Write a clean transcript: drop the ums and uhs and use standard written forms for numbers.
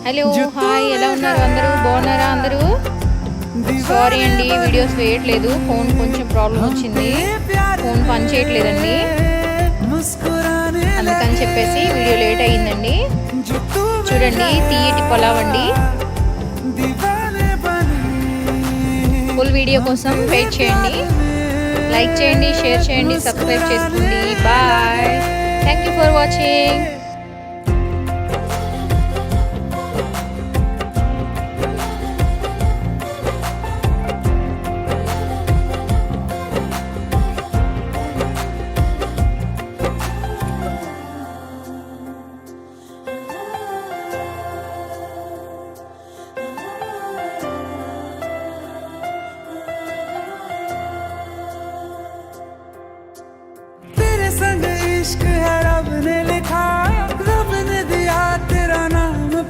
Hello hi, ఎలా ఉన్నారు అందరూ? బాగున్నారా అందరూ? సారీ అండి, వీడియోస్ వేయట్లేదు. ఫోన్ కొంచెం ప్రాబ్లం వచ్చింది, ఫోన్ పని చేయట్లేదండి, అందుకని చెప్పేసి వీడియో లేట్ అయ్యిందండి. చూడండి, తీయటి పొలావ్ అండి. ఫుల్ వీడియో కోసం వెయిట్ చేయండి. లైక్ చేయండి, షేర్ చేయండి, సబ్స్క్రైబ్ చేసుకోండి. Bye, thank you for watching.